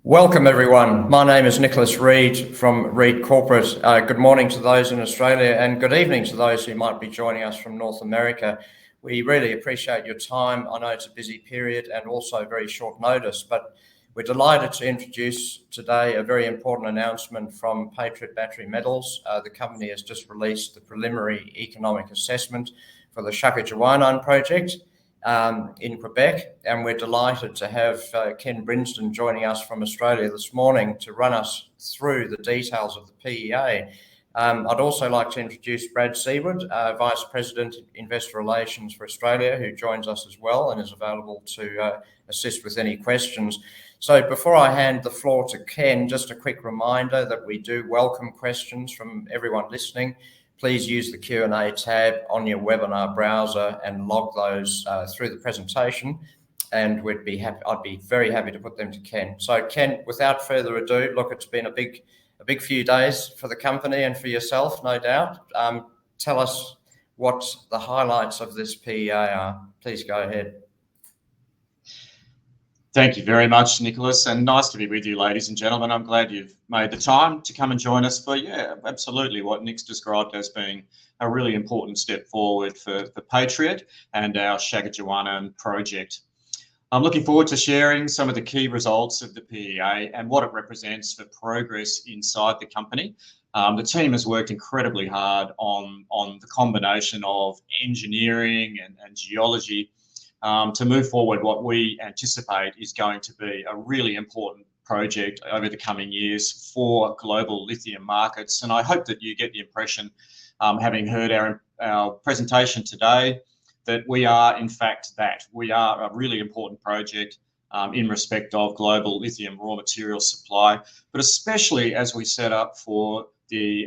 Welcome everyone. My name is Nicholas Reid from Reid Corporate. Good morning to those in Australia and good evening to those who might be joining us from North America. We really appreciate your time. I know it's a busy period and also very short notice, but we're delighted to introduce today a very important announcement from Patriot Battery Metals. The company has just released the preliminary economic assessment for the Shaka project in Quebec, and we're delighted to have Ken Brinsden joining us from Australia this morning to run us through the details of the PEA. I'd also like to introduce Brad Seaward, Vice President Investor Relations for Australia, who joins us as well and is available to assist with any questions. So before I hand the floor to Ken, just a quick reminder that we do welcome questions from everyone listening. Please use the Q&A tab on your webinar browser and log those through the presentation, and I'd be very happy to put them to Ken. So Ken, without further ado, look, it's been a big few days for the company and for yourself, no doubt. Tell us what the highlights of this PEA are. Please go ahead. Thank you very much, Nicholas, and nice to be with you, ladies and gentlemen. I'm glad you've made the time to come and join us for, absolutely what Nick's described as being a really important step forward for Patriot and our Shaka project. I'm looking forward to sharing some of the key results of the PEA and what it represents for progress inside the company. The team has worked incredibly hard on the combination of engineering and geology to move forward what we anticipate is going to be a really important project over the coming years for global lithium markets. And I hope that you get the impression, having heard our presentation today, that we are in fact that. We are a really important project in respect of global lithium raw material supply, but especially as we set up for the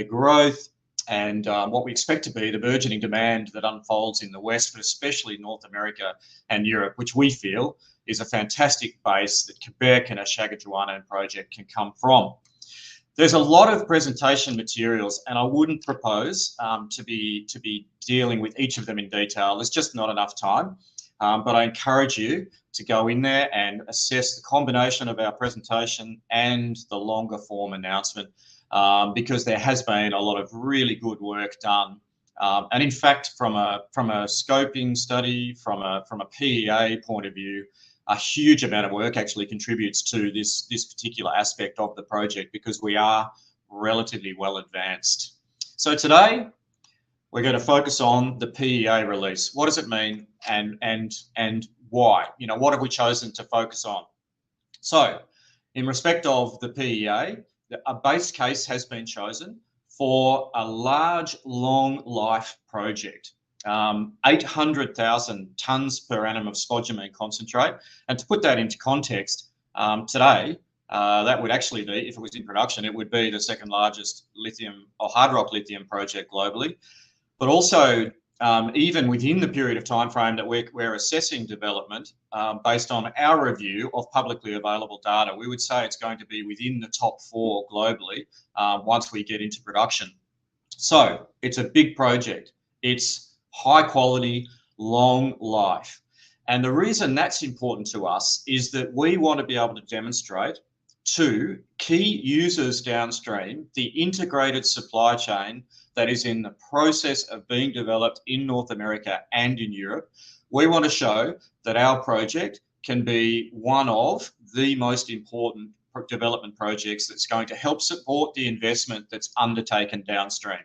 growth and what we expect to be the burgeoning demand that unfolds in the West, but especially North America and Europe, which we feel is a fantastic base that Quebec and a Shaka project can come from. There's a lot of presentation materials, and I wouldn't propose to be dealing with each of them in detail. There's just not enough time, but I encourage you to go in there and assess the combination of our presentation and the longer form announcement. Because there has been a lot of really good work done, and in fact, from a scoping study, from a PEA point of view, a huge amount of work actually contributes to this particular aspect of the project because we are relatively well advanced. So today we're going to focus on the PEA release. What does it mean, and why? What have we chosen to focus on? So, in respect of the PEA, a base case has been chosen for a large, long life project, 800,000 tonnes per annum of spodumene concentrate. And to put that into context, today, that would actually be, if it was in production, it would be the second largest lithium or hard rock lithium project globally. But also, even within the period of time frame that we're assessing development, based on our review of publicly available data, we would say it's going to be within the top 4 globally once we get into production. So it's a big project. It's high quality, long life. And the reason that's important to us is that we want to be able to demonstrate to key users downstream the integrated supply chain that is in the process of being developed in North America and in Europe. We want to show that our project can be one of the most important development projects that's going to help support the investment that's undertaken downstream.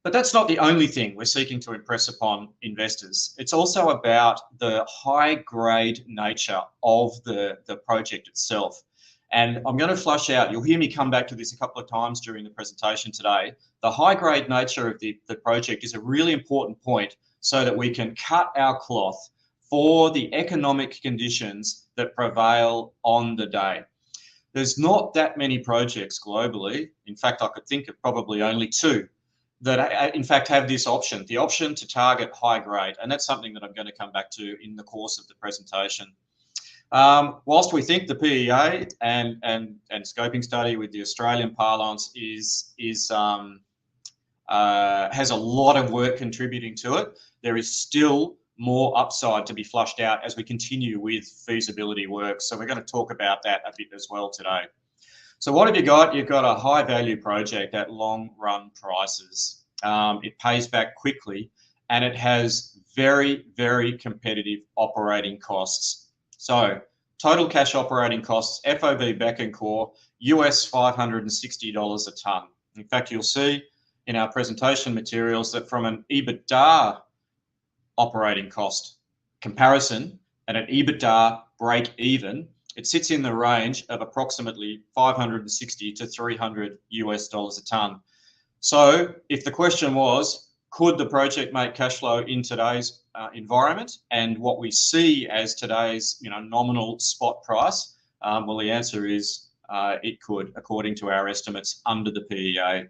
But that's not the only thing we're seeking to impress upon investors. It's also about the high-grade nature of the project itself. And I'm going to flush out, you'll hear me come back to this a couple of times during the presentation today. The high-grade nature of the project is a really important point so that we can cut our cloth for the economic conditions that prevail on the day. There's not that many projects globally. In fact, I could think of probably only 2 that in fact have this option, the option to target high grade. And that's something that I'm going to come back to in the course of the presentation. Whilst we think the PEA and scoping study with the Australian parlance has a lot of work contributing to it, there is still more upside to be flushed out as we continue with feasibility work. So we're going to talk about that a bit as well today. So what have you got? You've got a high value project at long run prices. It pays back quickly and it has very, very competitive operating costs. So total cash operating costs, FOB Beck and Core, US $560 a tonne. In fact, you'll see in our presentation materials that from an EBITDA operating cost comparison and an EBITDA break even, it sits in the range of approximately 560 to 300 US dollars a tonne. So if the question was, could the project make cash flow in today's environment and what we see as today's nominal spot price? Well, the answer is it could, according to our estimates under the PEA.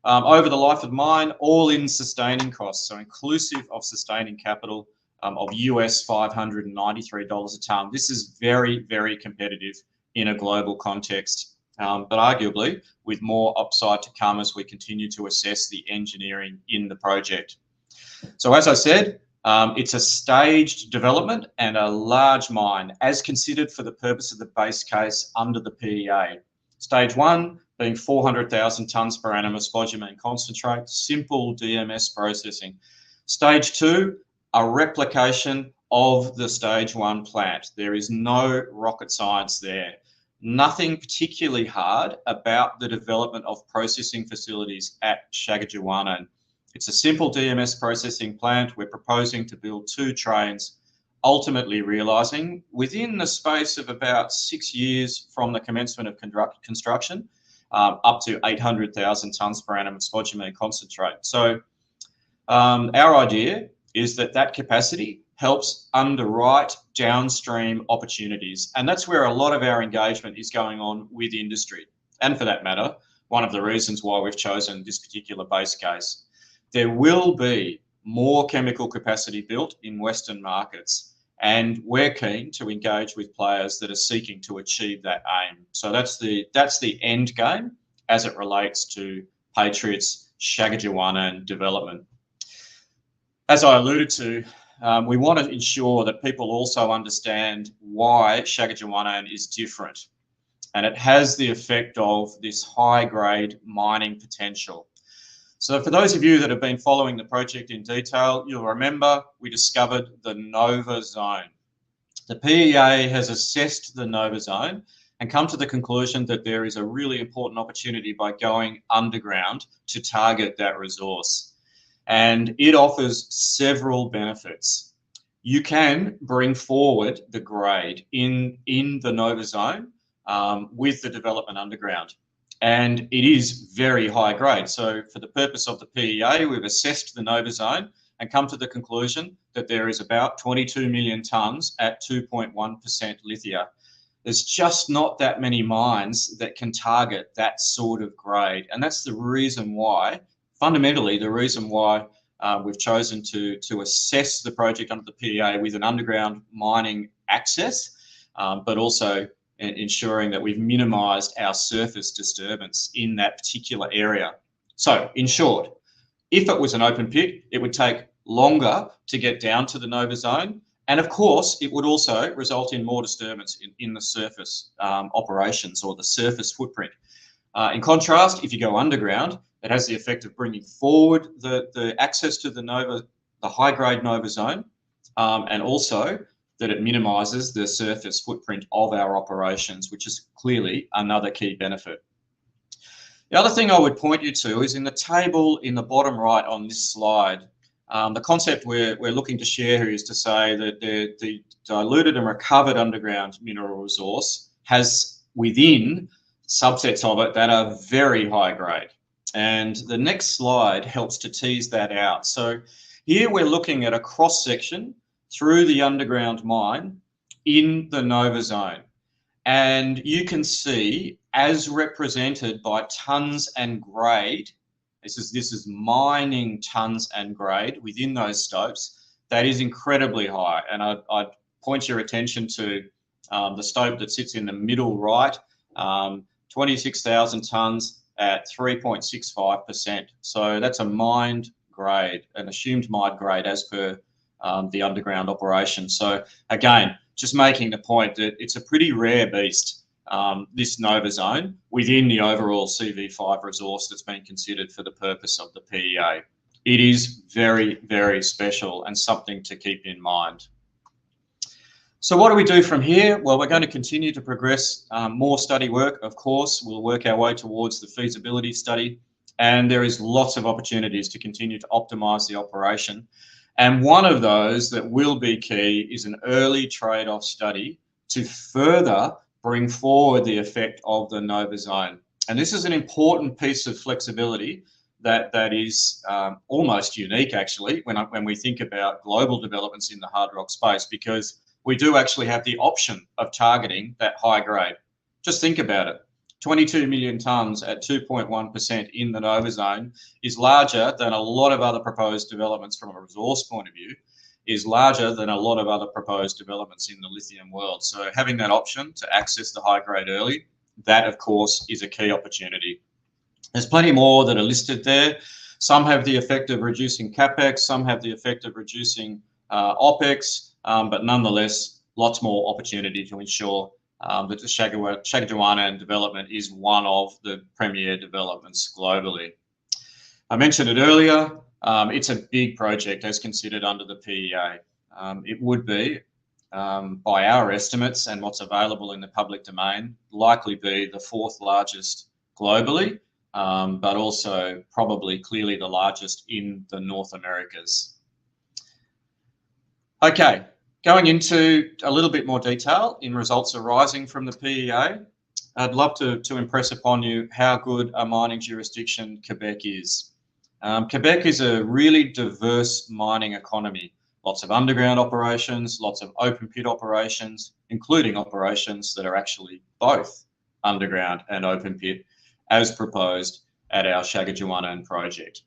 Over the life of mine, all-in sustaining costs, so inclusive of sustaining capital, of US $593 a tonne. This is very, very competitive in a global context, but arguably with more upside to come as we continue to assess the engineering in the project. So as I said, it's a staged development and a large mine as considered for the purpose of the base case under the PEA. Stage 1 being 400,000 tonnes per annum of spodumene concentrate, simple DMS processing. Stage 2, a replication of the stage 1 plant. There is no rocket science there. Nothing particularly hard about the development of processing facilities at Shagajuwana. It's a simple DMS processing plant. We're proposing to build 2 trains, ultimately realising within the space of about 6 years from the commencement of construction, up to 800,000 tonnes per annum of spodumene concentrate. So our idea is that capacity helps underwrite downstream opportunities. And that's where a lot of our engagement is going on with industry. And for that matter, one of the reasons why we've chosen this particular base case. There will be more chemical capacity built in Western markets, and we're keen to engage with players that are seeking to achieve that aim. So that's the end game as it relates to Patriot's Shagajuwana development. As I alluded to, we want to ensure that people also understand why Shagajuwana is different. And it has the effect of this high-grade mining potential. So for those of you that have been following the project in detail, you'll remember we discovered the Nova Zone. The PEA has assessed the Nova Zone and come to the conclusion that there is a really important opportunity by going underground to target that resource. And it offers several benefits. You can bring forward the grade in the Nova Zone with the development underground. And it is very high grade. So for the purpose of the PEA, we've assessed the Nova Zone and come to the conclusion that there is about 22 million tonnes at 2.1% lithium. There's just not that many mines that can target that sort of grade. And that's the reason why, fundamentally, the reason why we've chosen to assess the project under the PEA with an underground mining access, but also ensuring that we've minimised our surface disturbance in that particular area. So, in short, if it was an open pit, it would take longer to get down to the Nova Zone. And of course, it would also result in more disturbance in the surface operations or the surface footprint. In contrast, if you go underground, it has the effect of bringing forward the access to the high-grade Nova Zone, and also that it minimises the surface footprint of our operations, which is clearly another key benefit. The other thing I would point you to is in the table in the bottom right on this slide. The concept we're looking to share here is to say that the diluted and recovered underground mineral resource has within subsets of it that are very high grade. And the next slide helps to tease that out. So here we're looking at a cross section through the underground mine in the Nova Zone. And you can see, as represented by tonnes and grade, this is mining tonnes and grade within those stopes, that is incredibly high. And I'd point your attention to the stope that sits in the middle right, 26,000 tonnes at 3.65%. So that's a mined grade, an assumed mined grade as per the underground operation. So again, just making the point that it's a pretty rare beast, this Nova Zone, within the overall CV5 resource that's been considered for the purpose of the PEA. It is very, very special and something to keep in mind. So what do we do from here? Well, we're going to continue to progress more study work, of course. We'll work our way towards the feasibility study, and there is lots of opportunities to continue to optimise the operation. And one of those that will be key is an early trade-off study to further bring forward the effect of the Nova Zone. And this is an important piece of flexibility that is almost unique, actually, when we think about global developments in the hard rock space, because we do actually have the option of targeting that high grade. Just think about it. 22 million tonnes at 2.1% in the Nova Zone is larger than a lot of other proposed developments from a resource point of view, is larger than a lot of other proposed developments in the lithium world. So having that option to access the high grade early, that of course is a key opportunity. There's plenty more that are listed there. Some have the effect of reducing CapEx, some have the effect of reducing OpEx, but nonetheless, lots more opportunity to ensure that the Shagajuanan development is one of the premier developments globally. I mentioned it earlier, it's a big project as considered under the PEA. It would be, by our estimates and what's available in the public domain, likely be the 4th largest globally, but also probably clearly the largest in the North Americas. Okay, going into a little bit more detail in results arising from the PEA, I'd love to impress upon you how good a mining jurisdiction Quebec is. Quebec is a really diverse mining economy. Lots of underground operations, lots of open pit operations, including operations that are actually both underground and open pit, as proposed at our Shagajuanan project.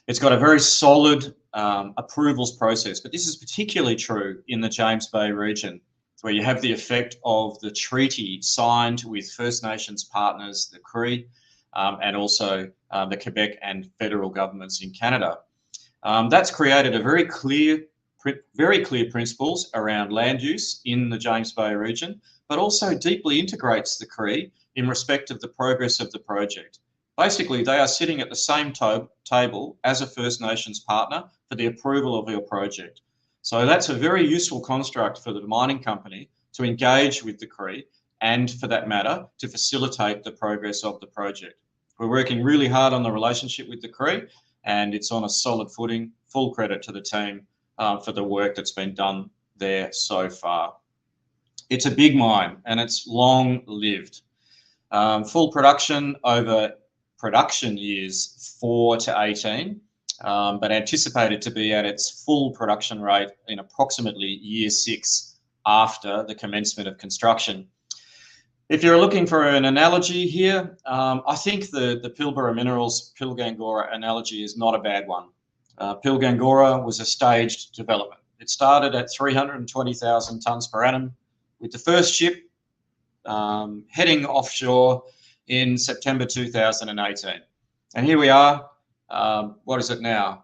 It's got a very solid approvals process, but this is particularly true in the James Bay region, where you have the effect of the treaty signed with First Nations partners, the Cree, and also the Quebec and federal governments in Canada. That's created a very clear principles around land use in the James Bay region, but also deeply integrates the Cree in respect of the progress of the project. Basically, they are sitting at the same table as a First Nations partner for the approval of your project. So that's a very useful construct for the mining company to engage with the Cree and, for that matter, to facilitate the progress of the project. We're working really hard on the relationship with the Cree, and it's on a solid footing. Full credit to the team for the work that's been done there so far. It's a big mine and it's long-lived. Full production over production years 4 to 18, but anticipated to be at its full production rate in approximately year 6 after the commencement of construction. If you're looking for an analogy here, I think the Pilbara Minerals Pilgangoora analogy is not a bad one. Pilgangoora was a staged development. It started at 320,000 tonnes per annum, with the first ship heading offshore in September 2018. And here we are, what is it now?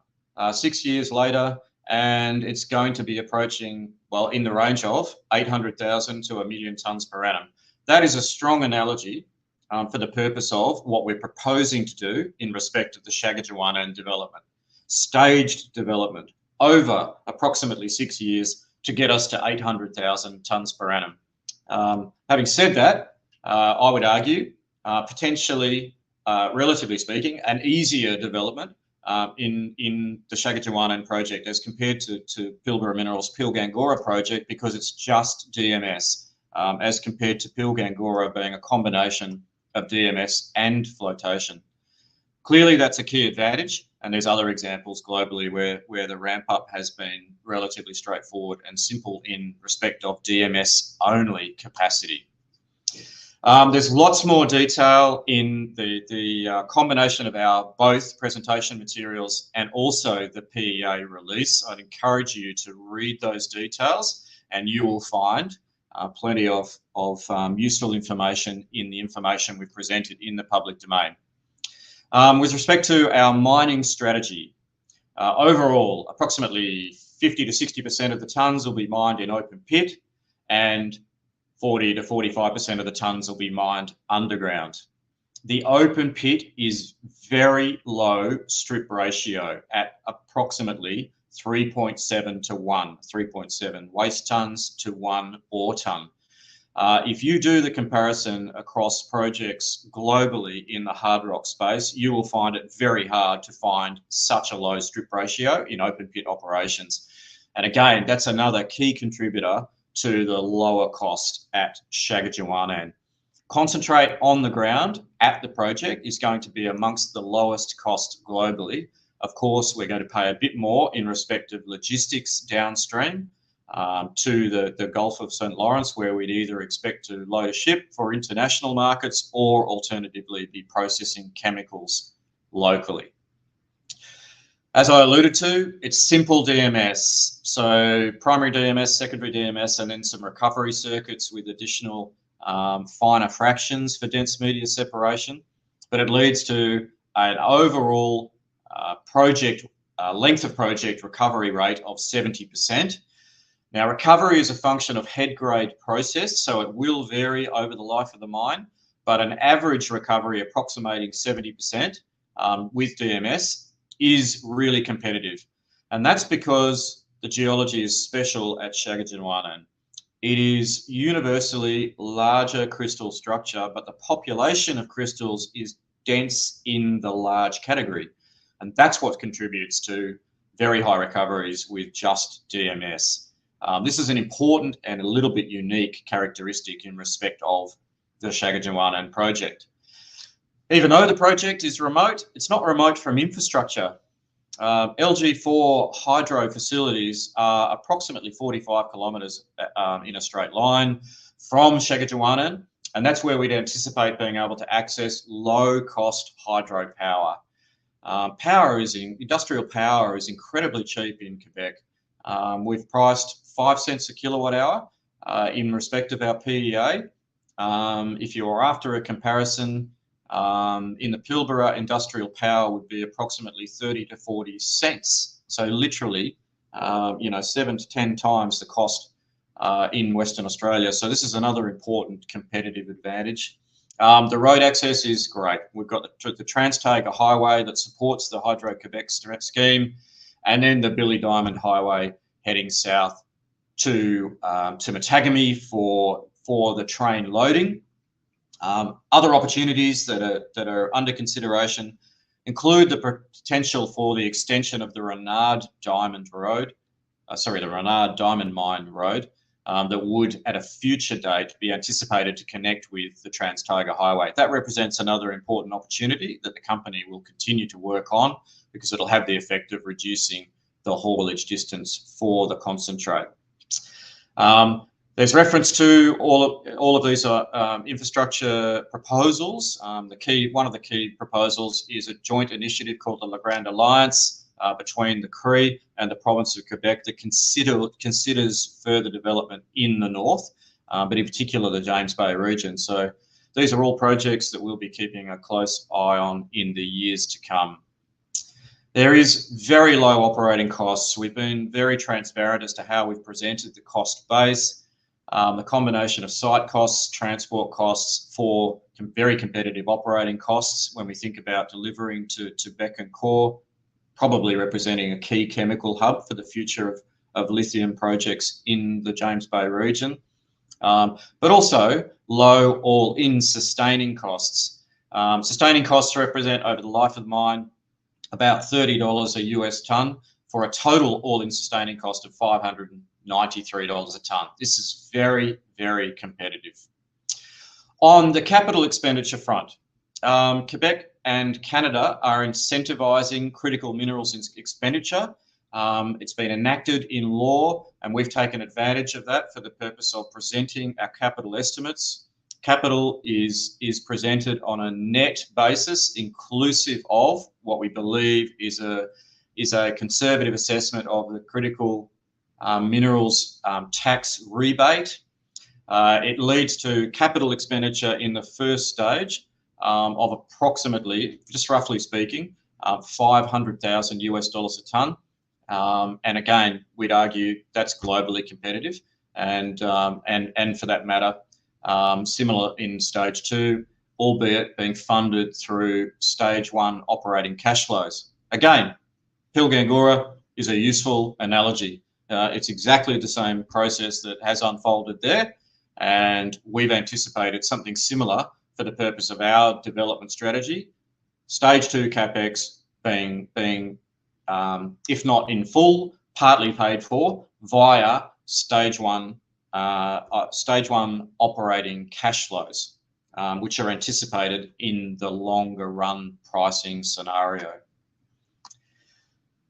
6 years later, and it's going to be approaching, well, in the range of 800,000 to 1 million tonnes per annum. That is a strong analogy for the purpose of what we're proposing to do in respect of the Shagajuanan development. Staged development over approximately 6 years to get us to 800,000 tonnes per annum. Having said that, I would argue potentially, relatively speaking, an easier development in the Shagajuanan project as compared to Pilbara Minerals Pilgangoora project, because it's just DMS, as compared to Pilgangoora being a combination of DMS and flotation. Clearly, that's a key advantage, and there's other examples globally where the ramp up has been relatively straightforward and simple in respect of DMS only capacity. There's lots more detail in the combination of our both presentation materials and also the PAA release. I'd encourage you to read those details, and you will find plenty of useful information in the information we've presented in the public domain. With respect to our mining strategy, overall, approximately 50 to 60% of the tonnes will be mined in open pit, and 40 to 45% of the tonnes will be mined underground. The open pit is very low strip ratio at approximately 3.7 to 1, 3.7 waste tonnes to 1 ore tonne. If you do the comparison across projects globally in the hard rock space, you will find it very hard to find such a low strip ratio in open pit operations. And again, that's another key contributor to the lower cost at Shagajuwanan. Concentrate on the ground at the project is going to be amongst the lowest cost globally. Of course, we're going to pay a bit more in respect of logistics downstream to the Gulf of St. Lawrence, where we'd either expect to load a ship for international markets or alternatively be processing chemicals locally. As I alluded to, it's simple DMS. So primary DMS, secondary DMS, and then some recovery circuits with additional finer fractions for dense media separation. But it leads to an overall length of project recovery rate of 70%. Now, recovery is a function of head grade process, so it will vary over the life of the mine, but an average recovery approximating 70% with DMS is really competitive. And that's because the geology is special at Shagajuwanan. It is universally larger crystal structure, but the population of crystals is dense in the large category. And that's what contributes to very high recoveries with just DMS. This is an important and a little bit unique characteristic in respect of the Shagajuwanan project. Even though the project is remote, it's not remote from infrastructure. LG4 hydro facilities are approximately 45 kilometres in a straight line from Shagajuwanan, and that's where we'd anticipate being able to access low-cost hydro power. Industrial power is incredibly cheap in Quebec. We've priced 5 cents a kilowatt hour in respect of our PEA. If you're after a comparison, in the Pilbara, industrial power would be approximately 30 to 40 cents. So literally, 7 to 10 times the cost in Western Australia. So this is another important competitive advantage. The road access is great. We've got the Trans-Taiga Highway that supports the Hydro-Quebec scheme, and then the Billy Diamond Highway heading south to Matagami for the train loading. Other opportunities that are under consideration include the potential for the extension of the Renard Diamond Mine Road, that would, at a future date, be anticipated to connect with the Trans-Taiga Highway. That represents another important opportunity that the company will continue to work on, because it'll have the effect of reducing the haulage distance for the concentrate. There's reference to all of these infrastructure proposals. One of the key proposals is a joint initiative called the La Grande Alliance between the Cree and the province of Quebec that considers further development in the north, but in particular the James Bay region. So these are all projects that we'll be keeping a close eye on in the years to come. There is very low operating costs. We've been very transparent as to how we've presented the cost base. The combination of site costs, transport costs for very competitive operating costs when we think about delivering to Bécancour, probably representing a key chemical hub for the future of lithium projects in the James Bay region, but also low all-in sustaining costs. Sustaining costs represent, over the life of the mine, about $30 a US tonne for a total all-in sustaining cost of $593 a tonne. This is very, very competitive. On the capital expenditure front, Quebec and Canada are incentivising critical minerals expenditure. It's been enacted in law, and we've taken advantage of that for the purpose of presenting our capital estimates. Capital is presented on a net basis, inclusive of what we believe is a conservative assessment of the critical minerals tax rebate. It leads to capital expenditure in the first stage of approximately, just roughly speaking, $500,000 US a tonne, And again, we'd argue that's globally competitive, and for that matter, similar in stage 2, albeit being funded through stage 1 operating cash flows. Again, Pilgangoora is a useful analogy. It's exactly the same process that has unfolded there, and we've anticipated something similar for the purpose of our development strategy. Stage 2 capex being if not in full, partly paid for via stage 1 operating cash flows, which are anticipated in the longer run pricing scenario.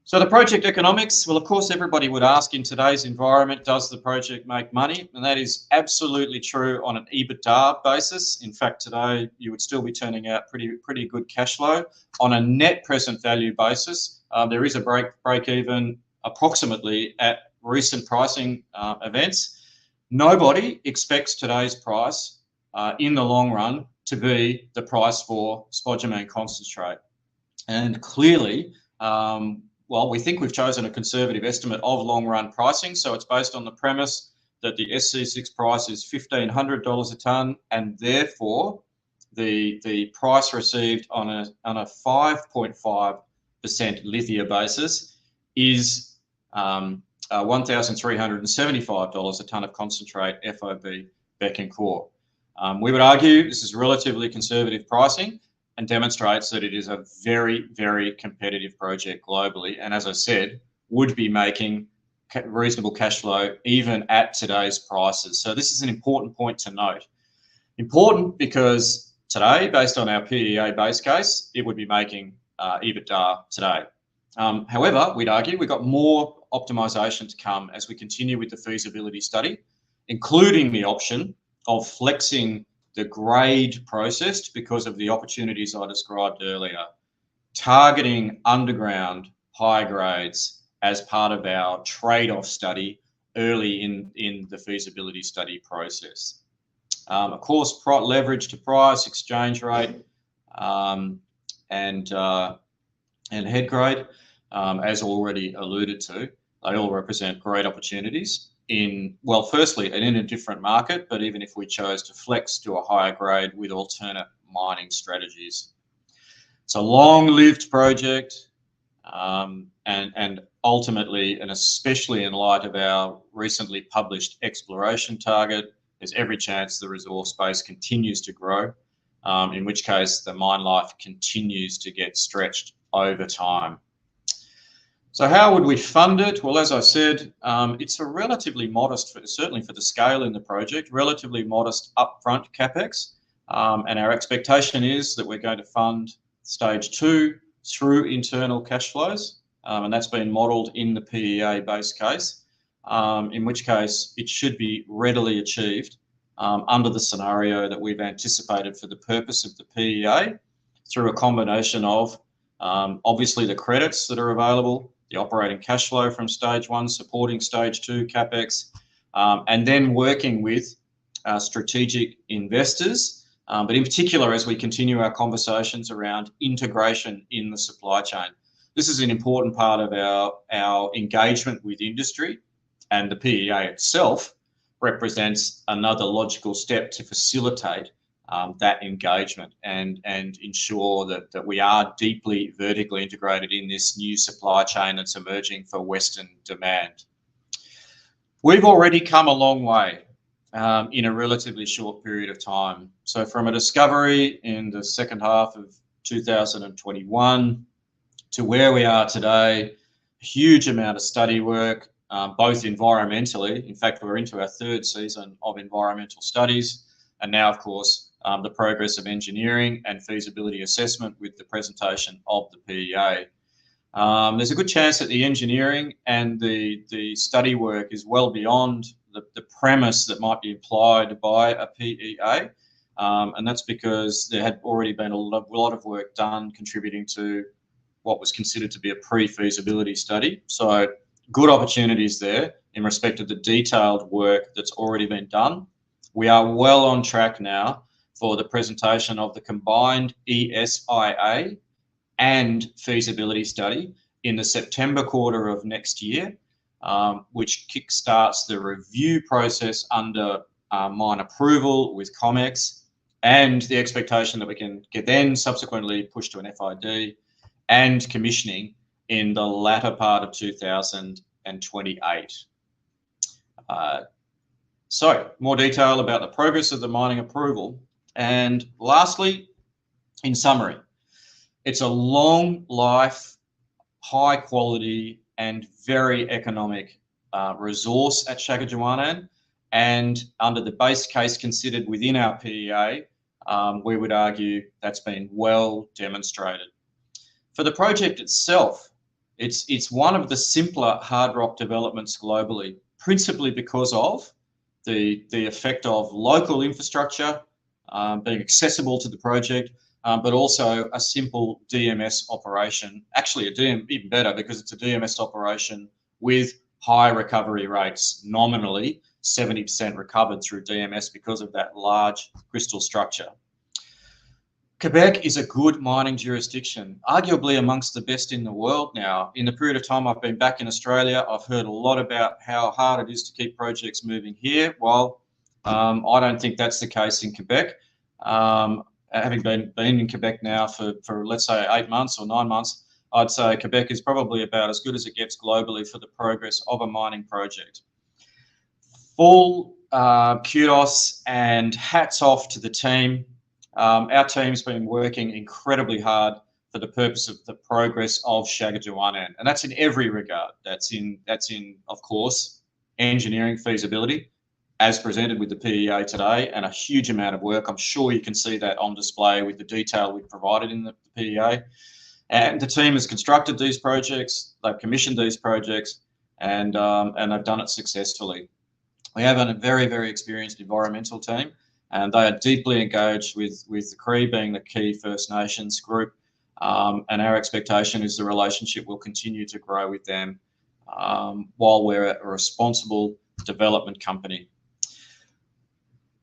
So the project economics, well, of course, everybody would ask in today's environment, does the project make money? And that is absolutely true on an EBITDA basis. In fact, today you would still be turning out pretty good cash flow. On a net present value basis, there is a break even approximately at recent pricing events. Nobody expects today's price in the long run to be the price for spodumene concentrate. And clearly, well, we think we've chosen a conservative estimate of long-run pricing, so it's based on the premise that the SC6 price is $1,500 a tonne, and therefore the price received on a 5.5% lithium basis is $1,375 a tonne of concentrate FOB Bécancour. We would argue this is relatively conservative pricing, and demonstrates that it is a very, very competitive project globally. And as I said, would be making reasonable cash flow even at today's prices. So this is an important point to note. Important because today, based on our PEA base case, it would be making EBITDA today. However, we'd argue we've got more optimization to come as we continue with the feasibility study, including the option of flexing the grade processed because of the opportunities I described earlier, targeting underground high grades as part of our trade-off study early in the feasibility study process. Of course, leverage to price, exchange rate, and head grade, as already alluded to, they all represent great opportunities in, well, firstly, and in a different market, but even if we chose to flex to a higher grade with alternate mining strategies. It's a long-lived project, and ultimately, and especially in light of our recently published exploration target, there's every chance the resource base continues to grow, in which case the mine life continues to get stretched over time. So how would we fund it? Well, as I said, it's a relatively modest, certainly for the scale in the project, relatively modest upfront capex. And our expectation is that we're going to fund stage 2 through internal cash flows. And that's been modelled in the PEA base case, in which case it should be readily achieved under the scenario that we've anticipated for the purpose of the PEA through a combination of obviously the credits that are available, the operating cash flow from stage 1 supporting stage 2 capex, and then working with strategic investors, but in particular as we continue our conversations around integration in the supply chain. This is an important part of our engagement with industry, and the PEA itself represents another logical step to facilitate that engagement and ensure that we are deeply vertically integrated in this new supply chain that's emerging for Western demand. We've already come a long way in a relatively short period of time. So from a discovery in the second half of 2021 to where we are today, a huge amount of study work, both environmentally. In fact, we're into our 3rd season of environmental studies, and now, of course, the progress of engineering and feasibility assessment with the presentation of the PEA. There's a good chance that the engineering and the study work is well beyond the premise that might be implied by a PEA, and that's because there had already been a lot of work done contributing to what was considered to be a pre-feasibility study. So good opportunities there in respect of the detailed work that's already been done. We are well on track now for the presentation of the combined ESIA and feasibility study in the September quarter of next year, which kickstarts the review process under mine approval with COMEX, and the expectation that we can then subsequently push to an FID and commissioning in the latter part of 2028. So more detail about the progress of the mining approval. And lastly, in summary, it's a long life, high quality and very economic resource at Shaakichiuwaanaan, and under the base case considered within our PEA, we would argue that's been well demonstrated. For the project itself, it's one of the simpler hard rock developments globally, principally because of the effect of local infrastructure being accessible to the project, but also a simple DMS operation. Actually, even better, because it's a DMS operation with high recovery rates, nominally 70% recovered through DMS because of that large crystal structure. Quebec is a good mining jurisdiction, arguably amongst the best in the world now. In the period of time I've been back in Australia, I've heard a lot about how hard it is to keep projects moving here. Well, I don't think that's the case in Quebec. Having been in Quebec now for let's say 8 months or 9 months, I'd say Quebec is probably about as good as it gets globally for the progress of a mining project. Full kudos and hats off to the team. Our team's been working incredibly hard for the purpose of the progress of Shaakichiuwaanaan, and that's in every regard. That's in, of course, engineering feasibility, as presented with the PEA today, and a huge amount of work. I'm sure you can see that on display with the detail we've provided in the PEA. And the team has constructed these projects, they've commissioned these projects, and they've done it successfully. We have a very, very experienced environmental team, and they are deeply engaged with the Cree being the key First Nations group. And our expectation is the relationship will continue to grow with them while we're a responsible development company.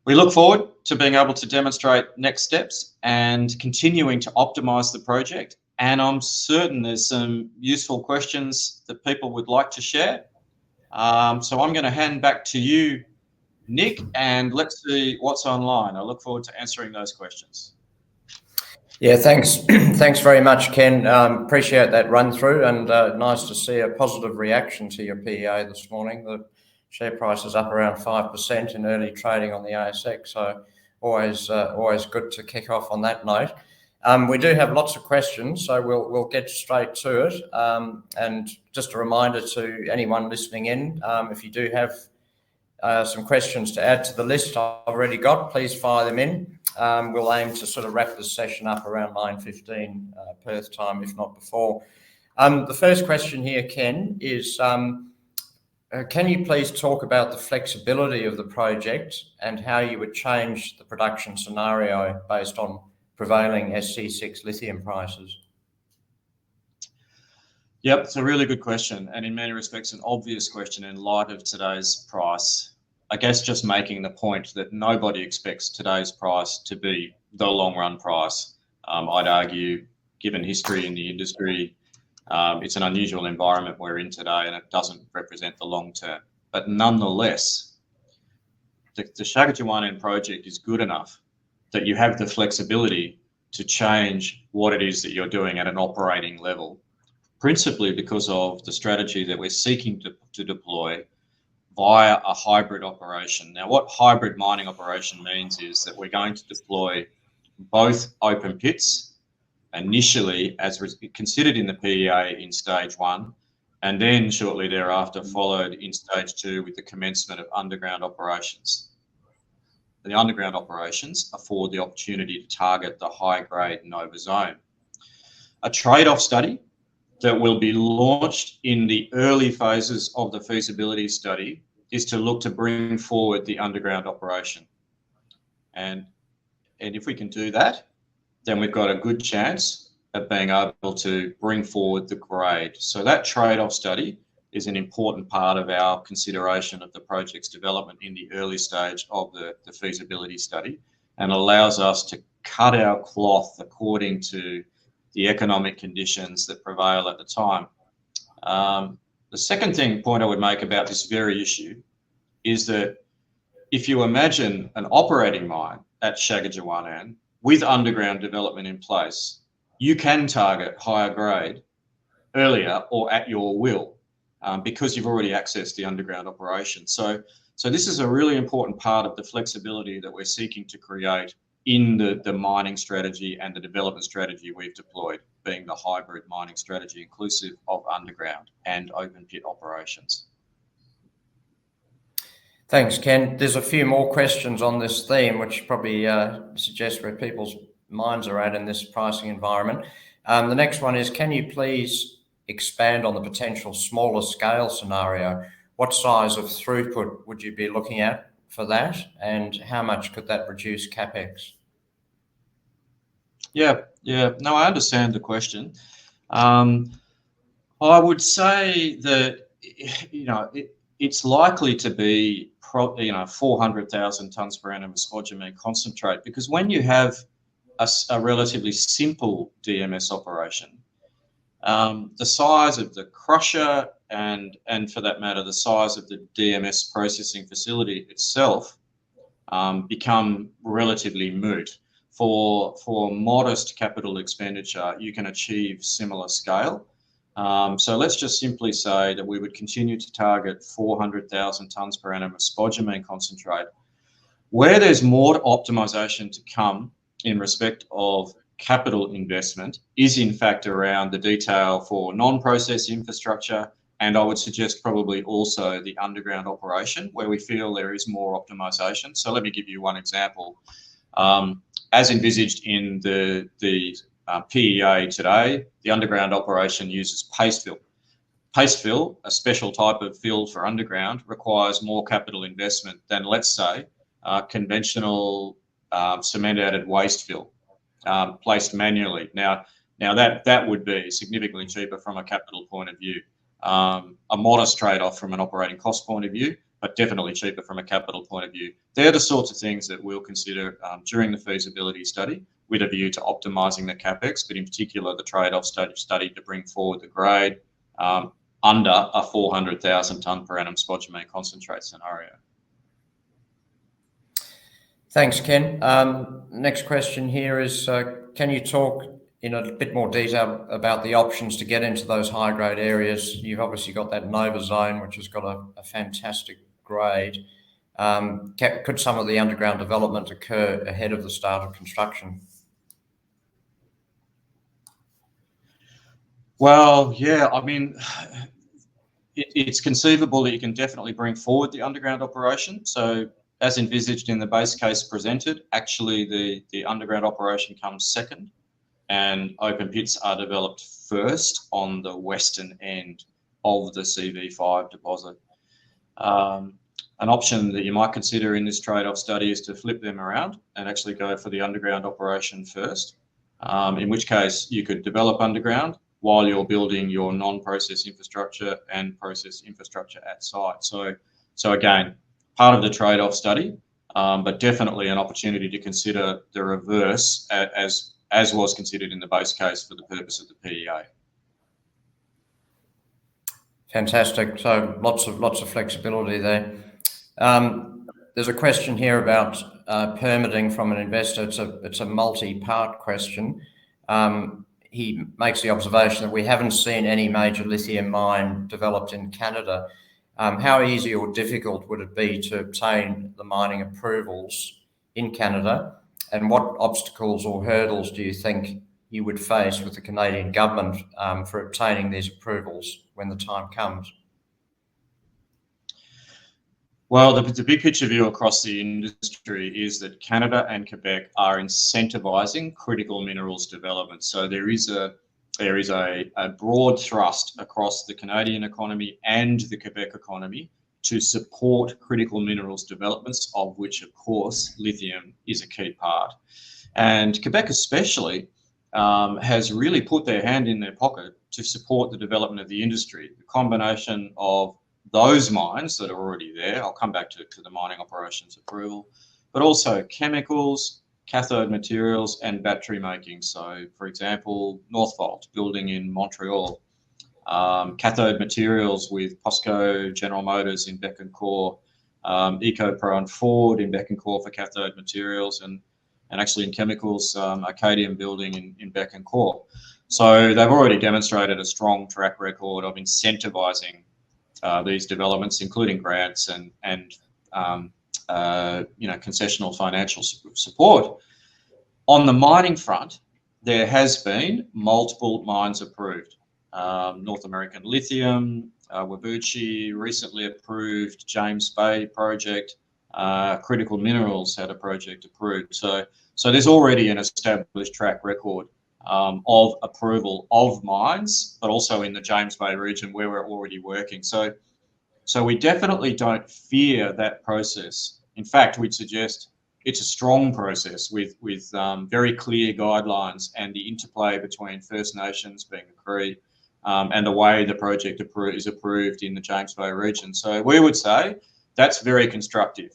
We look forward to being able to demonstrate next steps and continuing to optimise the project. And I'm certain there's some useful questions that people would like to share. So I'm going to hand back to you, Nick, and let's see what's online. I look forward to answering those questions. Yeah, thanks. Thanks very much, Ken. Appreciate that run through, and nice to see a positive reaction to your PEA this morning. The share price is up around 5% in early trading on the ASX, so always good to kick off on that note. We do have lots of questions, so we'll get straight to it. And just a reminder to anyone listening in, if you do have some questions to add to the list I've already got, please fire them in. We'll aim to sort of wrap this session up around 9:15 Perth time, if not before. The first question here, Ken, is can you please talk about the flexibility of the project and how you would change the production scenario based on prevailing SC6 lithium prices? Yep, it's a really good question, and in many respects an obvious question in light of today's price. I guess just making the point that nobody expects today's price to be the long run price. I'd argue, given history in the industry, it's an unusual environment we're in today, and it doesn't represent the long term. But nonetheless, the Shaakichiuwaanaan project is good enough that you have the flexibility to change what it is that you're doing at an operating level, principally because of the strategy that we're seeking to deploy via a hybrid operation. Now, what hybrid mining operation means is that we're going to deploy both open pits initially, as was considered in the PEA in stage 1, and then shortly thereafter followed in stage 2 with the commencement of underground operations. The underground operations afford the opportunity to target the high-grade Nova Zone. A trade-off study that will be launched in the early phases of the feasibility study is to look to bring forward the underground operation. And if we can do that, then we've got a good chance of being able to bring forward the grade. So that trade-off study is an important part of our consideration of the project's development in the early stage of the feasibility study, and allows us to cut our cloth according to the economic conditions that prevail at the time. The second point I would make about this very issue is that if you imagine an operating mine at Shagajawanan with underground development in place, you can target higher grade earlier or at your will because you've already accessed the underground operation. So this is a really important part of the flexibility that we're seeking to create in the mining strategy and the development strategy we've deployed, being the hybrid mining strategy inclusive of underground and open pit operations. Thanks, Ken. There's a few more questions on this theme, which probably suggests where people's minds are at in this pricing environment. The next one is, can you please expand on the potential smaller scale scenario? What size of throughput would you be looking at for that, and how much could that reduce CapEx? Yeah. No, I understand the question. I would say that it's likely to be 400,000 tonnes per annum of spodumene concentrate, because when you have a relatively simple DMS operation, the size of the crusher and for that matter the size of the DMS processing facility itself become relatively moot. For modest capital expenditure, you can achieve similar scale. So let's just simply say that we would continue to target 400,000 tonnes per annum of spodumene concentrate. Where there's more optimization to come in respect of capital investment is in fact around the detail for non-process infrastructure, and I would suggest probably also the underground operation where we feel there is more optimization. So let me give you one example. As envisaged in the PEA today, the underground operation uses paste fill. Paste fill, a special type of fill for underground, requires more capital investment than, let's say, conventional cement-added waste fill placed manually. Now that would be significantly cheaper from a capital point of view. A modest trade-off from an operating cost point of view, but definitely cheaper from a capital point of view. They're the sorts of things that we'll consider during the feasibility study with a view to optimising the CapEx, but in particular the trade-off study to bring forward the grade under a 400,000 tonne per annum spodumene concentrate scenario. Thanks, Ken. Next question here is, can you talk in a bit more detail about the options to get into those high-grade areas? You've obviously got that Vaga Zone, which has got a fantastic grade. Could some of the underground development occur ahead of the start of construction? Well, yeah, I mean, it's conceivable that you can definitely bring forward the underground operation. So as envisaged in the base case presented, actually the underground operation comes second and open pits are developed first on the western end of the CV5 deposit. An option that you might consider in this trade-off study is to flip them around and actually go for the underground operation first, in which case you could develop underground while you're building your non-process infrastructure and process infrastructure at site. So again, part of the trade-off study, but definitely an opportunity to consider the reverse as was considered in the base case for the purpose of the PEA. Fantastic. So lots of flexibility there. There's a question here about permitting from an investor. It's a multi-part question. He makes the observation that we haven't seen any major lithium mine developed in Canada. How easy or difficult would it be to obtain the mining approvals in Canada? And what obstacles or hurdles do you think you would face with the Canadian government for obtaining these approvals when the time comes? Well, the big picture view across the industry is that Canada and Quebec are incentivising critical minerals development. So there is a broad thrust across the Canadian economy and the Quebec economy to support critical minerals developments, of which, of course, lithium is a key part. And Quebec especially has really put their hand in their pocket to support the development of the industry. The combination of those mines that are already there, I'll come back to the mining operations approval, but also chemicals, cathode materials and battery making. So, for example, Northvolt building in Montreal. cathode materials with POSCO, General Motors in Bécancour, EcoPro and Ford in Bécancour for cathode materials, and actually in chemicals, Arcadium Building in Bécancour. So they've already demonstrated a strong track record of incentivising these developments, including grants and concessional financial support. On the mining front, there has been multiple mines approved. North American Lithium, Whabouchi recently approved, James Bay project, Critical Minerals had a project approved. So there's already an established track record of approval of mines, but also in the James Bay region where we're already working. So we definitely don't fear that process. In fact, we'd suggest it's a strong process with very clear guidelines and the interplay between First Nations, being the Cree, and the way the project is approved in the James Bay region. So we would say that's very constructive.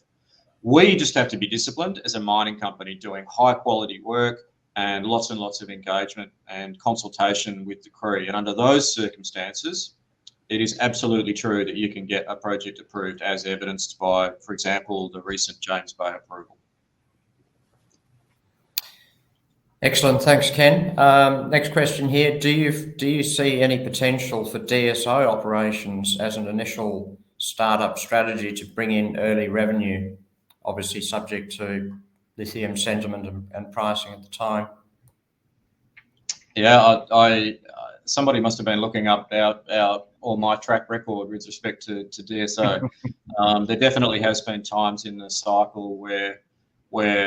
We just have to be disciplined as a mining company, doing high quality work and lots of engagement and consultation with the Cree. And under those circumstances, it is absolutely true that you can get a project approved, as evidenced by, for example, the recent James Bay approval. Excellent, thanks, Ken. Next question here: Do you see any potential for DSO operations as an initial startup strategy to bring in early revenue? Obviously, subject to lithium sentiment and pricing at the time. Yeah, somebody must have been looking up all my track record with respect to DSO. There definitely has been times in the cycle where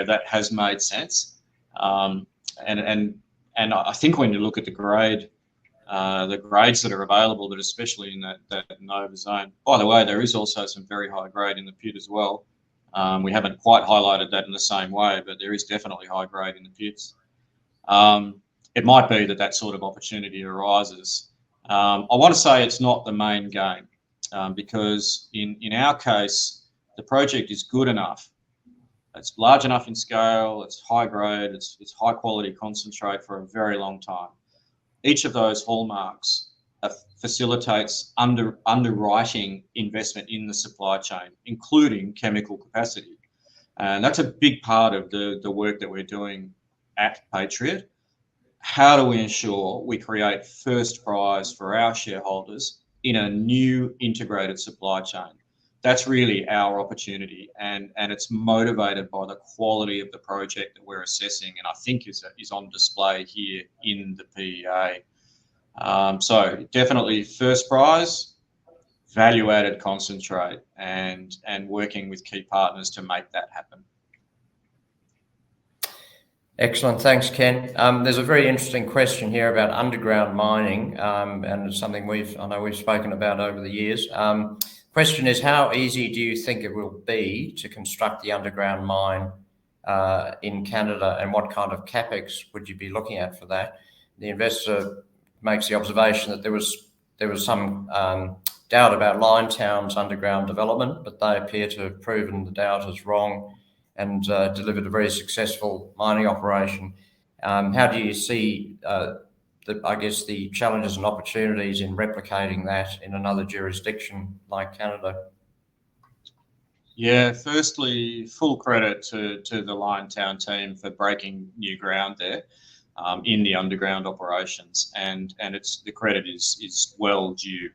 that has made sense. And I think when you look at the grades that are available, but especially in that Nova zone. By the way, there is also some very high grade in the pit as well. We haven't quite highlighted that in the same way, but there is definitely high grade in the pits. It might be that sort of opportunity arises. I want to say it's not the main game, because in our case, the project is good enough. It's large enough in scale, it's high grade, it's high quality concentrate for a very long time. Each of those hallmarks facilitates underwriting investment in the supply chain, including chemical capacity. And that's a big part of the work that we're doing at Patriot. How do we ensure we create first prize for our shareholders in a new integrated supply chain? That's really our opportunity, and it's motivated by the quality of the project that we're assessing, and I think is on display here in the PEA. So definitely first prize, value-added concentrate, and working with key partners to make that happen. Excellent, thanks, Ken. There's a very interesting question here about underground mining, and it's something I know we've spoken about over the years. Question is, how easy do you think it will be to construct the underground mine in Canada, and what kind of capex would you be looking at for that? The investor makes the observation that there was some doubt about Liontown's underground development, but they appear to have proven the doubt is wrong and delivered a very successful mining operation. How do you see the challenges and opportunities in replicating that in another jurisdiction like Canada? Yeah, firstly, full credit to the Liontown team for breaking new ground there in the underground operations, and the credit is well due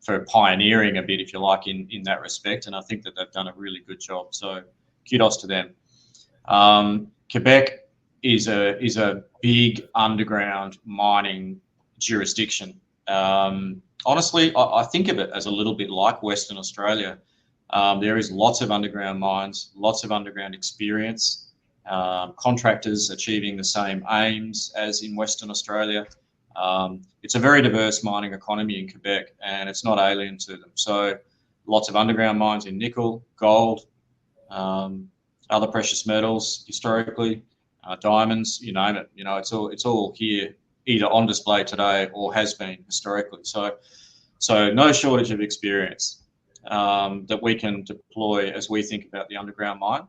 for pioneering a bit, if you like, in that respect, and I think that they've done a really good job. So kudos to them. Quebec is a big underground mining jurisdiction. Honestly, I think of it as a little bit like Western Australia. There is lots of underground mines, lots of underground experience, contractors achieving the same aims as in Western Australia. It's a very diverse mining economy in Quebec, and it's not alien to them. So lots of underground mines in nickel, gold, other precious metals historically, diamonds, you name it. It's all here, either on display today or has been historically. So no shortage of experience that we can deploy as we think about the underground mine.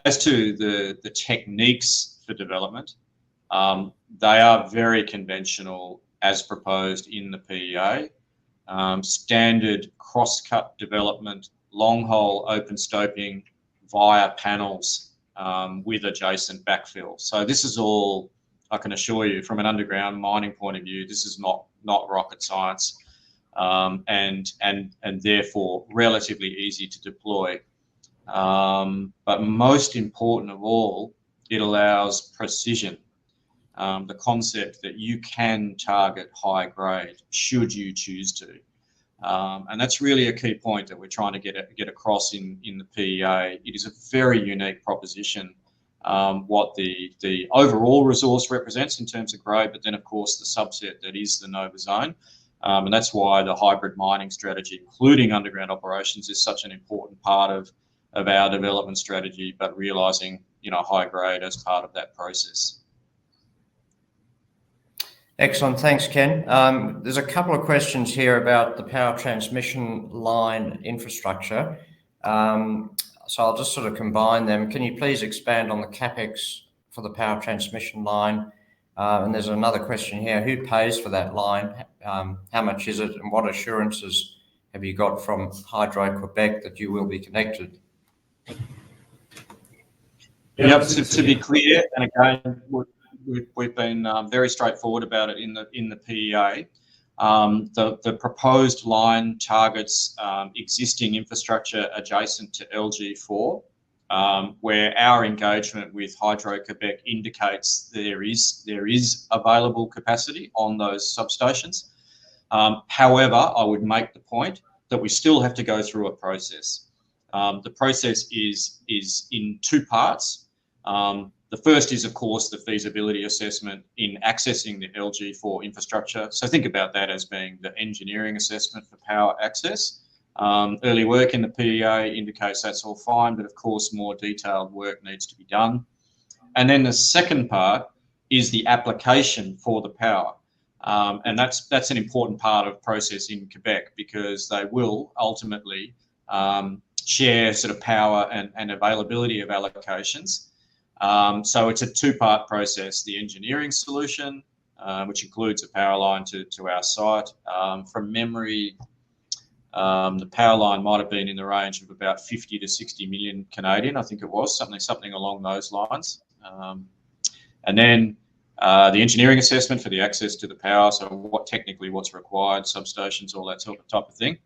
As to the techniques for development, they are very conventional as proposed in the PEA. Standard cross-cut development, long hole open stoping via panels with adjacent backfill. So this is all, I can assure you, from an underground mining point of view, this is not rocket science, and therefore relatively easy to deploy. But most important of all, it allows precision. The concept that you can target high grade should you choose to. And that's really a key point that we're trying to get across in the PEA. It is a very unique proposition, what the overall resource represents in terms of grade, but then of course the subset that is the Nova Zone. And that's why the hybrid mining strategy, including underground operations, is such an important part of our development strategy, but realising, you know, high grade as part of that process. Excellent, thanks, Ken. There's a couple of questions here about the power transmission line infrastructure. So I'll just sort of combine them. Can you please expand on the CapEx for the power transmission line? And there's another question here, who pays for that line? How much is it, and what assurances have you got from Hydro-Quebec that you will be connected? Yep, to be clear, and again, we've been very straightforward about it in the PEA. The proposed line targets existing infrastructure adjacent to LG4, where our engagement with Hydro-Quebec indicates there is available capacity on those substations. However, I would make the point that we still have to go through a process. The process is in two parts. The first is, of course, the feasibility assessment in accessing the LG4 infrastructure. So think about that as being the engineering assessment for power access. Early work in the PEA indicates that's all fine, but of course more detailed work needs to be done. And then the second part is the application for the power. And that's an important part of process in Quebec, because they will ultimately share sort of power and availability of allocations. So it's a two-part process, the engineering solution, which includes a power line to our site. From memory, the power line might have been in the range of about 50 to 60 million Canadian, I think it was, something along those lines. And then the engineering assessment for the access to the power, so what's required, substations, all that type of thing.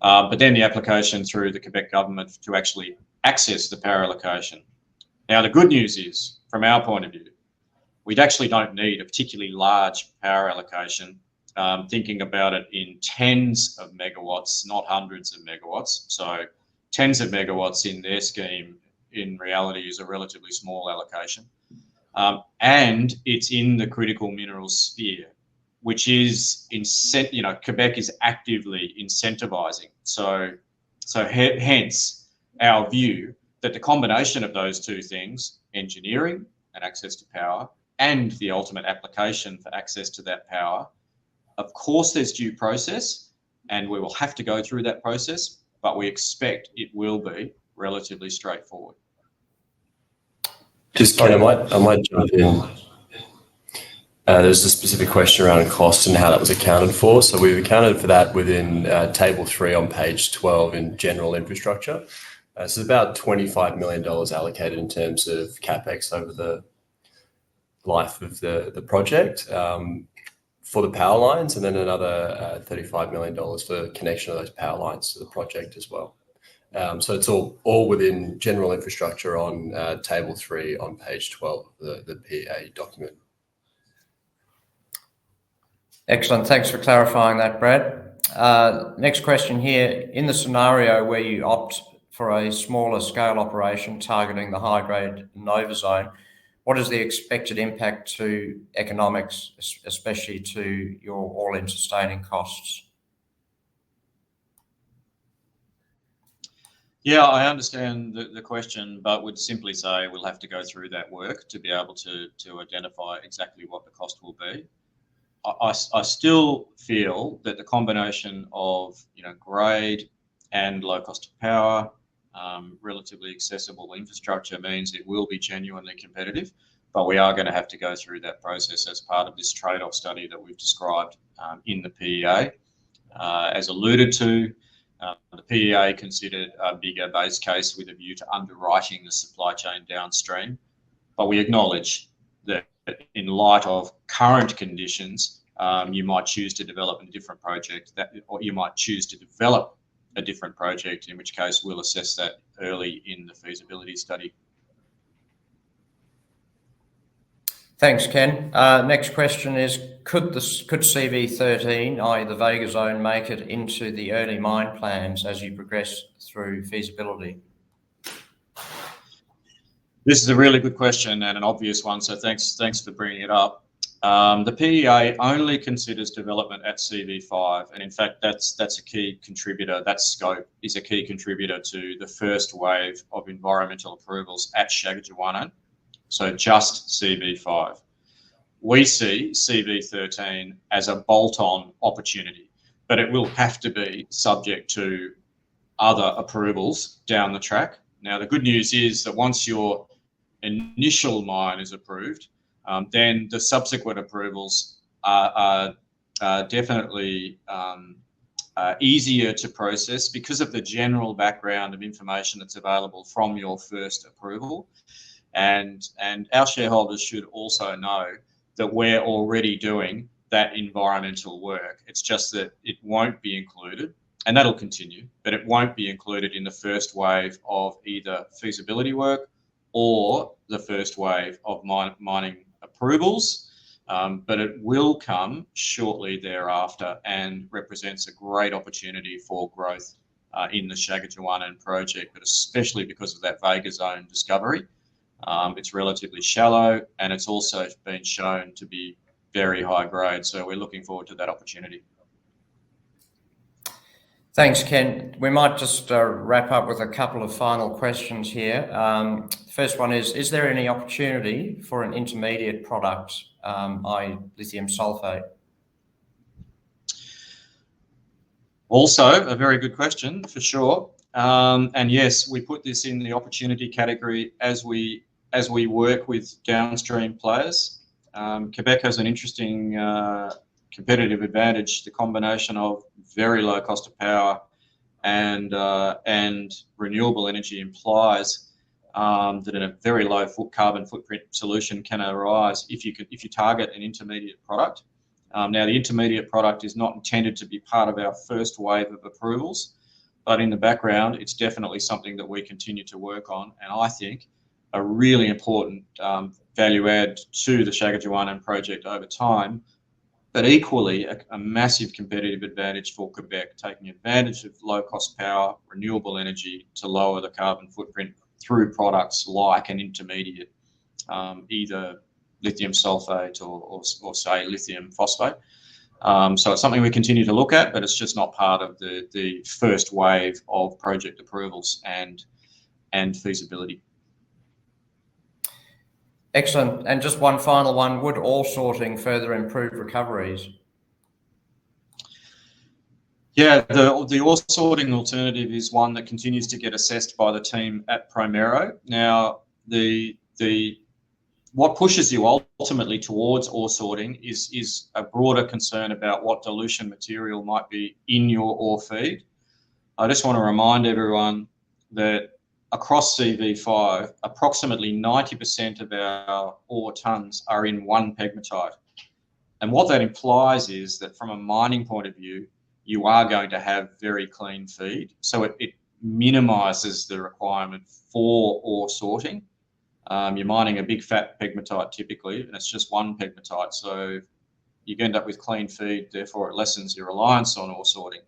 But then the application through the Quebec government to actually access the power allocation. Now, the good news is, from our point of view, we actually don't need a particularly large power allocation, thinking about it in tens of megawatts, not hundreds of megawatts. So tens of megawatts in their scheme, in reality, is a relatively small allocation. And it's in the critical minerals sphere, which is, Quebec is actively incentivising. So hence our view that the combination of those two things, engineering and access to power, and the ultimate application for access to that power, of course there's due process, and we will have to go through that process, but we expect it will be relatively straightforward. Just Ken, I might jump in. There's a specific question around cost and how that was accounted for. So we've accounted for that within table 3 on page 12 in general infrastructure. So it's about $25 million allocated in terms of CapEx over the life of the project for the power lines, and then another $35 million for connection of those power lines to the project as well. So it's all within general infrastructure on table 3 on page 12 of the PA document. Excellent. Thanks for clarifying that, Brad. Next question here. In the scenario where you opt for a smaller scale operation targeting the high-grade Nova Zone, what is the expected impact to economics, especially to your all-in sustaining costs? Yeah, I understand the question, but would simply say we'll have to go through that work to be able to identify exactly what the cost will be. I still feel that the combination of grade and low cost of power, relatively accessible infrastructure, means it will be genuinely competitive. but we are going to have to go through that process as part of this trade-off study that we've described in the PEA. As alluded to, the PEA considered a bigger base case with a view to underwriting the supply chain downstream, but we acknowledge that in light of current conditions, you might choose to develop a different project, or you might choose to develop a different project, in which case we'll assess that early in the feasibility study. Thanks, Ken. Next question is, could CV13, i.e. the Vaga Zone, make it into the early mine plans as you progress through feasibility? This is a really good question and an obvious one, so thanks for bringing it up. The PEA only considers development at CV5, and in fact that's a key contributor. That scope is a key contributor to the first wave of environmental approvals at Shagajuwanan, so just CV5. We see CV13 as a bolt-on opportunity, but it will have to be subject to other approvals down the track. Now, the good news is that once your initial mine is approved, then the subsequent approvals are definitely easier to process because of the general background of information that's available from your first approval. And our shareholders should also know that we're already doing that environmental work. It's just that it won't be included, and that'll continue, but it won't be included in the first wave of either feasibility work or the first wave of mining approvals, but it will come shortly thereafter and represents a great opportunity for growth in the Shagajuwanan project, but especially because of that Vaga Zone discovery. It's relatively shallow and it's also been shown to be very high grade, so we're looking forward to that opportunity. Thanks, Ken. We might just wrap up with a couple of final questions here. First one is there any opportunity for an intermediate product, i.e. lithium sulfate? Also, a very good question for sure. And yes, we put this in the opportunity category as we work with downstream players. Quebec has an interesting competitive advantage, the combination of very low cost of power and renewable energy implies that in a very low carbon footprint solution can arise if you target an intermediate product. Now, the intermediate product is not intended to be part of our first wave of approvals, but in the background, it's definitely something that we continue to work on, and I think a really important value add to the Shagajuwanan project over time, but equally a massive competitive advantage for Quebec, taking advantage of low cost power, renewable energy to lower the carbon footprint through products like an intermediate, either lithium sulfate or say lithium phosphate. So it's something we continue to look at, but it's just not part of the first wave of project approvals and feasibility. Excellent. And just one final one, would ore sorting further improve recoveries? Yeah, the ore sorting alternative is one that continues to get assessed by the team at Primero. Now, what pushes you ultimately towards ore sorting is a broader concern about what dilution material might be in your ore feed. I just want to remind everyone that across CV5, approximately 90% of our ore tonnes are in one pegmatite. And what that implies is that from a mining point of view, you are going to have very clean feed. So it minimises the requirement for ore sorting. You're mining a big fat pegmatite typically, and it's just one pegmatite. So you end up with clean feed, therefore it lessens your reliance on ore sorting.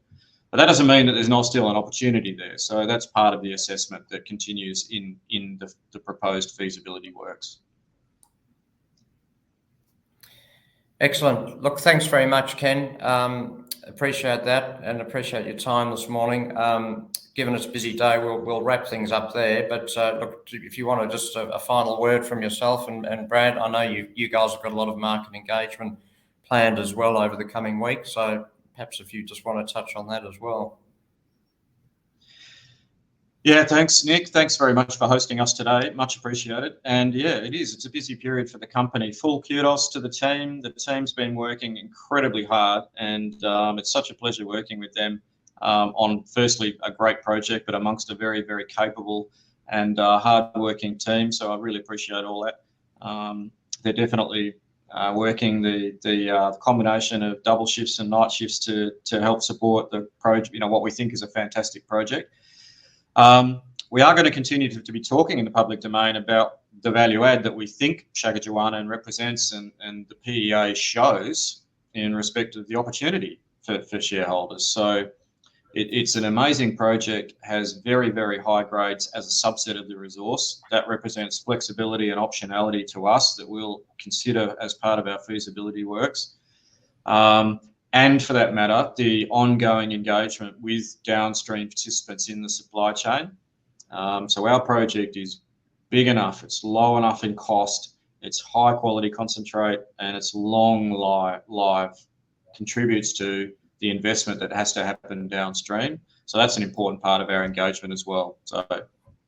But that doesn't mean that there's not still an opportunity there. So that's part of the assessment that continues in the proposed feasibility works. Excellent. Look, thanks very much, Ken. Appreciate that and appreciate your time this morning. Given it's a busy day, we'll wrap things up there. But look, if you want to just a final word from yourself and Brad, I know you guys have got a lot of market engagement planned as well over the coming week. So perhaps if you just want to touch on that as well. Yeah, thanks, Nick. Thanks very much for hosting us today. Much appreciated. And yeah, it is. It's a busy period for the company. Full kudos to the team. The team's been working incredibly hard, and it's such a pleasure working with them on, firstly, a great project, but amongst a very, very capable and hard-working team. So I really appreciate all that. They're definitely working the combination of double shifts and night shifts to help support the project. What we think is a fantastic project. We are going to continue to be talking in the public domain about the value add that we think Shagajuana represents and the PEA shows in respect of the opportunity for shareholders. So it's an amazing project, has very, very high grades as a subset of the resource. That represents flexibility and optionality to us that we'll consider as part of our feasibility works. And for that matter, the ongoing engagement with downstream participants in the supply chain. So our project is big enough, it's low enough in cost, it's high quality concentrate, and it's long live, contributes to the investment that has to happen downstream. So that's an important part of our engagement as well. So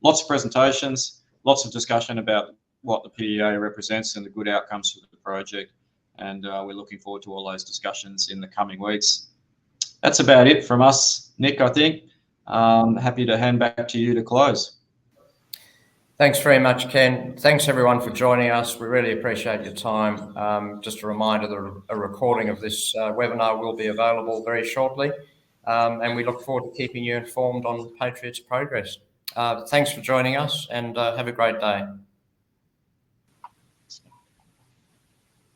lots of presentations, lots of discussion about what the PEA represents and the good outcomes for the project. And we're looking forward to all those discussions in the coming weeks. That's about it from us, Nick, I think. Happy to hand back to you to close. Thanks very much, Ken. Thanks everyone for joining us. We really appreciate your time. Just a reminder that a recording of this webinar will be available very shortly. And we look forward to keeping you informed on Patriot's progress. Thanks for joining us, and have a great day.